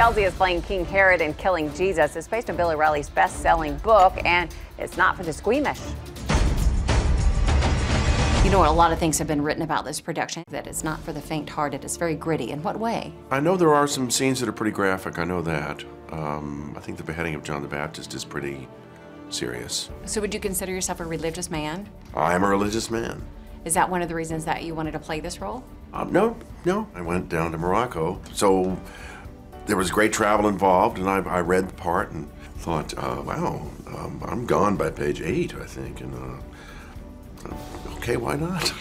Kelsey is playing King Herod in Killing Jesus. It's based on Bill O'Reilly's best-selling book, and it's not for the squeamish. You know, a lot of things have been written about this production, that it's not for the faint-hearted. It's very gritty. In what way? I know there are some scenes that are pretty graphic. I know that. I think the beheading of John the Baptist is pretty serious. So would you consider yourself a religious man? I am a religious man. Is that one of the reasons that you wanted to play this role? No. I went down to Morocco. So there was great travel involved, and I read the part and thought, wow, I'm gone by page 8, I think. And okay, why not?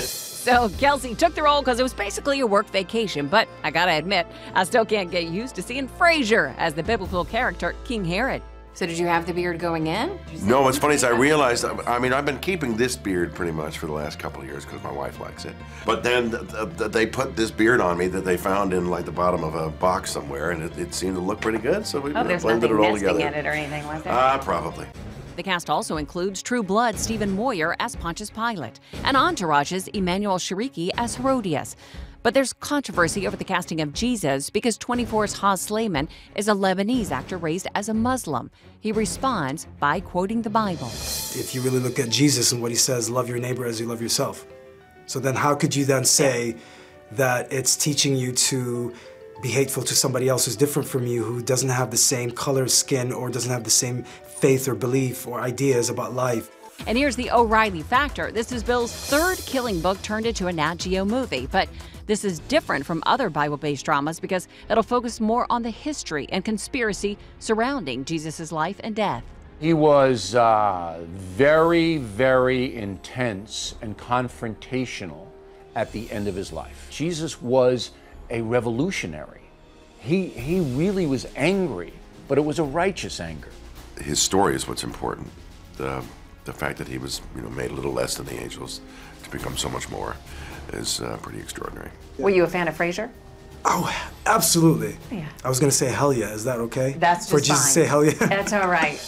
So Kelsey took the role because it was basically a work vacation, but I gotta admit, I still can't get used to seeing Frasier as the biblical character, King Herod. So did you have the beard going in? No, what's funny is I realized, I mean, I've been keeping this beard pretty much for the last couple of years because my wife likes it. But then they put this beard on me that they found in like the bottom of a box somewhere, and it seemed to look pretty good, so we blended it all together. In it or anything, was there? Probably. The cast also includes True Blood Stephen Moyer as Pontius Pilate and Entourage's Emmanuel Shariki as Herodias. But there's controversy over the casting of Jesus because 24's Haas Slayman is a Lebanese actor raised as a Muslim. He responds by quoting the Bible. If you really look at Jesus and what he says, love your neighbor as you love yourself. So then how could you then say that it's teaching you to be hateful to somebody else who's different from you, who doesn't have the same color, skin, or doesn't have the same faith or belief or ideas about life? And here's the O'Reilly factor. This is Bill's third Killing book turned into a Nat Geo movie, but this is different from other Bible-based dramas because it'll focus more on the history and conspiracy surrounding Jesus' life and death. He was very, very intense and confrontational at the end of his life. Jesus was a revolutionary. He really was angry, but it was a righteous anger. His story is what's important. The fact that he was, made a little less than the angels to become so much more is pretty extraordinary. Were you a fan of Frasier? Oh, absolutely. Yeah. I was going to say hell yeah. Is that okay? That's just for Jesus to say hell yeah? That's all right.